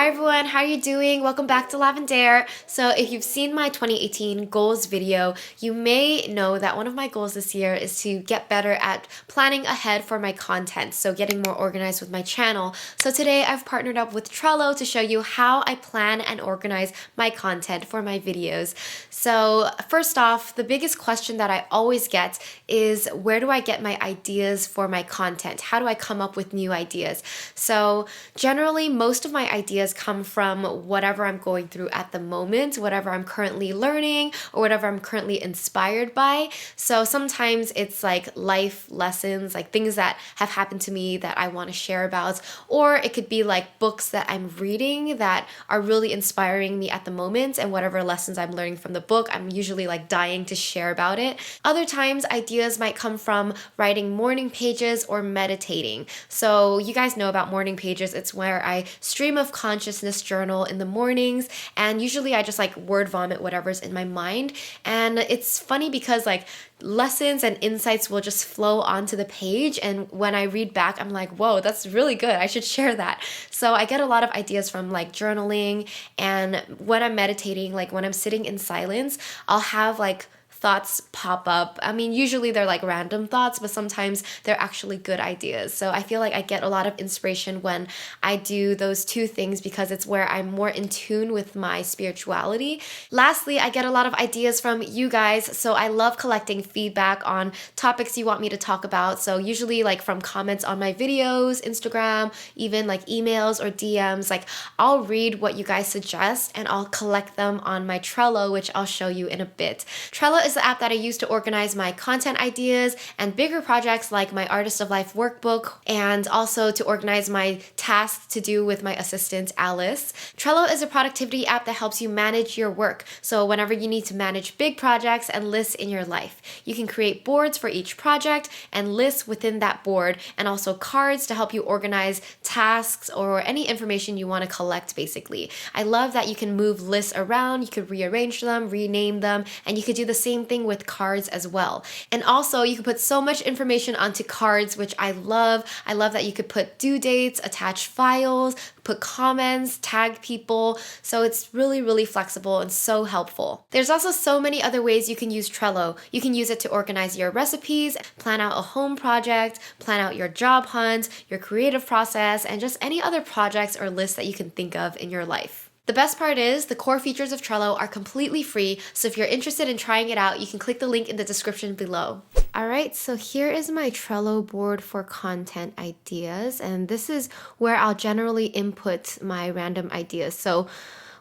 Hi everyone, how are you doing? Welcome back to Lavendaire. So if you've seen my 2018 goals video, you may know that one of my goals this year is to get better at planning ahead for my content, so getting more organized with my channel. So today I've partnered up with Trello to show you how I plan and organize my content for my videos. So first off, the biggest question that I always get is, where do I get my ideas for my content? How do I come up with new ideas? So generally, most of my ideas come from whatever I'm going through at the moment, whatever I'm currently learning, or whatever I'm currently inspired by. So sometimes it's like life lessons, like things that have happened to me that I want to share about, or it could be like books that I'm reading that are really inspiring me at the moment, and whatever lessons I'm learning from the book, I'm usually like dying to share about it. Other times, ideas might come from writing morning pages or meditating. So you guys know about morning pages. It's where I stream of consciousness journal in the mornings, and usually I just like word vomit whatever's in my mind. And it's funny because like lessons and insights will just flow onto the page, and when I read back, I'm like, whoa, that's really good, I should share that. So I get a lot of ideas from like journaling, and when I'm meditating, like when I'm sitting in silence, I'll have like thoughts pop up. I mean, usually they're like random thoughts, but sometimes they're actually good ideas. So I feel like I get a lot of inspiration when I do those two things because it's where I'm more in tune with my spirituality. Lastly, I get a lot of ideas from you guys. So I love collecting feedback on topics you want me to talk about. So usually like from comments on my videos, Instagram, even like emails or DMs, like I'll read what you guys suggest and I'll collect them on my Trello, which I'll show you in a bit. Trello is the app that I use to organize my content ideas and bigger projects like my Artist of Life workbook, and also to organize my tasks to do with my assistant Alice. Trello is a productivity app that helps you manage your work. So whenever you need to manage big projects and lists in your life, you can create boards for each project and lists within that board, and also cards to help you organize tasks or any information you want to collect basically. I love that you can move lists around, you could rearrange them, rename them, and you could do the same thing with cards as well. And also you can put so much information onto cards, which I love. I love that you could put due dates, attach files, put comments, tag people. So it's really flexible and so helpful. There's also so many other ways you can use Trello. You can use it to organize your recipes, plan out a home project, plan out your job hunt, your creative process, and just any other projects or lists that you can think of in your life. The best part is the core features of Trello are completely free, so if you're interested in trying it out, you can click the link in the description below. Alright, so here is my Trello board for content ideas, and this is where I'll generally input my random ideas. So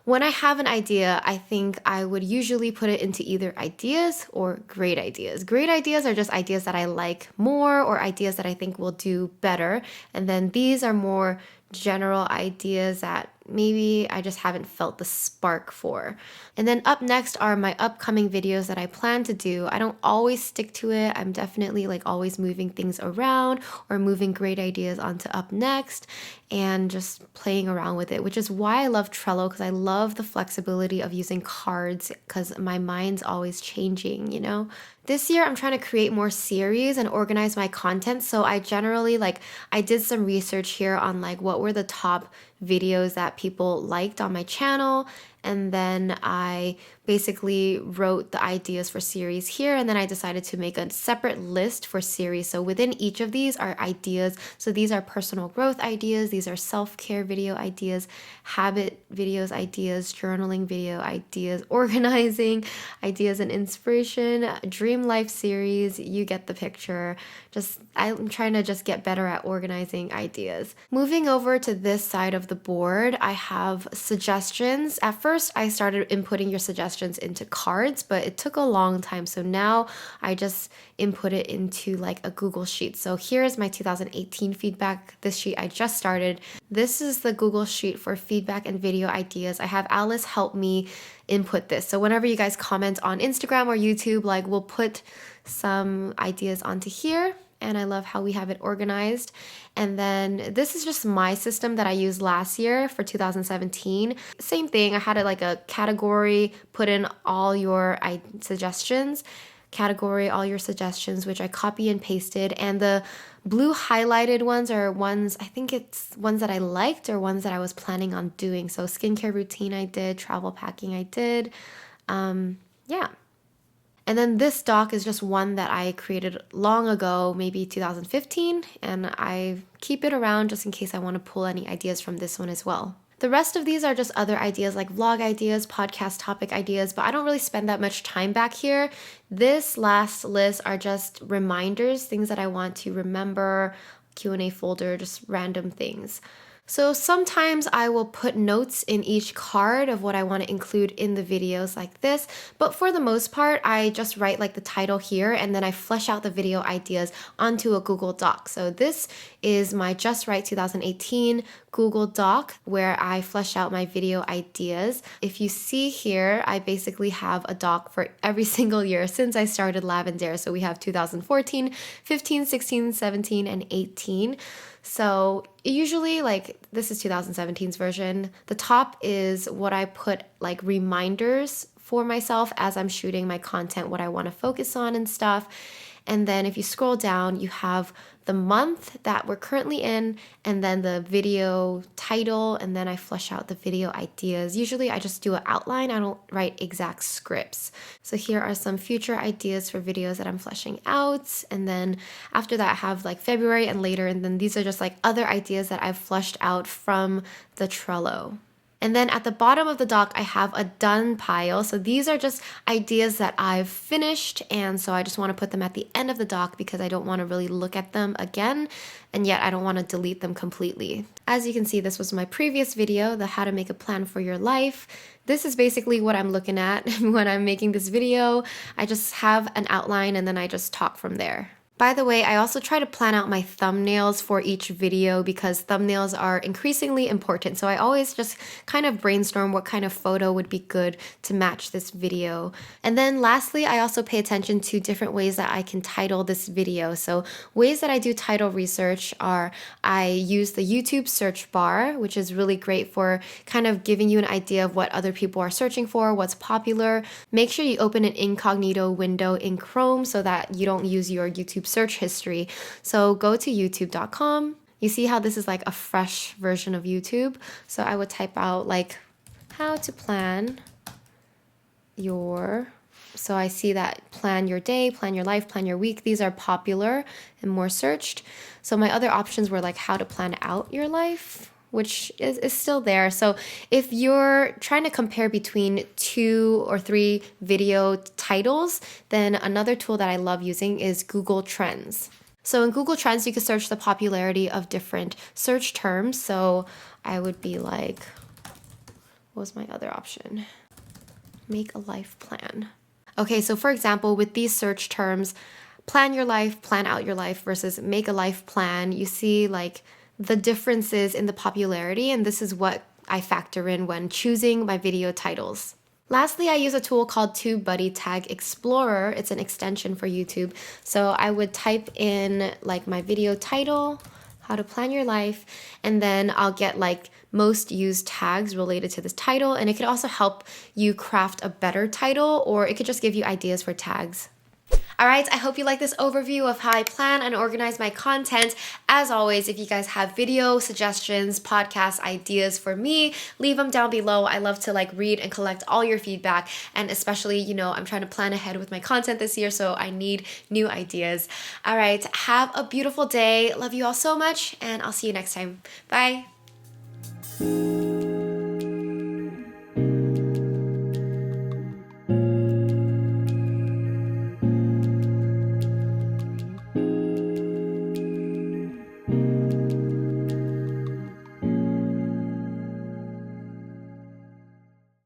when I have an idea, I think I would usually put it into either ideas or great ideas. Great ideas are just ideas that I like more, or ideas that I think will do better, and then these are more general ideas that maybe I just haven't felt the spark for. And then up next are my upcoming videos that I plan to do. I don't always stick to it. I'm definitely like always moving things around or moving great ideas onto up next and just playing around with it, which is why I love Trello, because I love the flexibility of using cards because my mind's always changing, you know? This year, I'm trying to create more series and organize my content. So I generally I did some research here on like what were the top videos that people liked on my channel. And then I basically wrote the ideas for series here, and then I decided to make a separate list for series. So within each of these are ideas. So these are personal growth ideas, these are self-care video ideas, habit videos ideas, journaling video ideas, organizing ideas and inspiration, dream life series, you get the picture. I'm trying to just get better at organizing ideas. Moving over to this side of the board, I have suggestions. At first, I started inputting your suggestions into cards, but it took a long time. So now I just input it into like a Google Sheet. So here's my 2018 feedback. This sheet I just started. This is the Google Sheet for feedback and video ideas. I have Alice help me input this. So whenever you guys comment on Instagram or YouTube, like we'll put some ideas onto here. And I love how we have it organized. And then this is just my system that I used last year for 2017. Same thing, I had a category, put in all your suggestions. category all your suggestions, which I copy and pasted. And the blue highlighted ones are ones, I think it's ones that I liked or ones that I was planning on doing. So skincare routine I did, travel packing I did. Yeah. And then this doc is just one that I created long ago, maybe 2015, and I keep it around just in case I want to pull any ideas from this one as well. The rest of these are just other ideas like vlog ideas, podcast topic ideas, but I don't really spend that much time back here. This last list are just reminders, things that I want to remember, Q&A folder, just random things. So sometimes I will put notes in each card of what I want to include in the videos like this, but for the most part, I just write like the title here and then I flesh out the video ideas onto a Google Doc. So this is my Just Right 2018 Google Doc where I flesh out my video ideas. If you see here, I basically have a doc for every single year since I started Lavendaire. So we have 2014, 15, 16, 17, and 18. So usually, like, this is 2017's version. The top is what I put like reminders for myself as I'm shooting my content, what I want to focus on and stuff. And then if you scroll down, you have the month that we're currently in, and then the video title, and then I flesh out the video ideas. Usually I just do an outline. I don't write exact scripts. So here are some future ideas for videos that I'm fleshing out. And then after that I have like February and later, and then these are just like other ideas that I've fleshed out from the Trello. And then at the bottom of the doc, I have a done pile. So these are just ideas that I've finished. And so I just want to put them at the end of the doc because I don't want to really look at them again. And yet I don't want to delete them completely. As you can see, this was my previous video, the how to make a plan for your life. This is basically what I'm looking at when I'm making this video. I just have an outline and then I just talk from there. By the way, I also try to plan out my thumbnails for each video because thumbnails are increasingly important. So I always just kind of brainstorm what kind of photo would be good to match this video. And then lastly, I also pay attention to different ways that I can title this video. So ways that I do title research are I use the YouTube search bar, which is really great for kind of giving you an idea of what other people are searching for, what's popular. Make sure you open an incognito window in Chrome so that you don't use your YouTube search history. So go to youtube.com. You see how this is like a fresh version of YouTube. So I would type out like how to plan your, so I see that plan your day, plan your life, plan your week. These are popular and more searched. So my other options were like how to plan out your life, which is still there. So if you're trying to compare between 2 or 3 video titles, then another tool that I love using is Google Trends. So in Google Trends, you can search the popularity of different search terms. So I would be like, what was my other option? Make a life plan. Okay, so for example, with these search terms, plan your life, plan out your life versus make a life plan, you see like the differences in the popularity, and this is what I factor in when choosing my video titles. Lastly, I use a tool called TubeBuddy Tag Explorer. It's an extension for YouTube. So I would type in like my video title, how to plan your life, and then I'll get like most used tags related to this title, and it could also help you craft a better title, or it could just give you ideas for tags. Alright, I hope you like this overview of how I plan and organize my content. As always, if you guys have video suggestions, podcast ideas for me, leave them down below. I love to like read and collect all your feedback, and especially, you know, I'm trying to plan ahead with my content this year, so I need new ideas. Alright, have a beautiful day. Love you all so much, and I'll see you next time. Bye!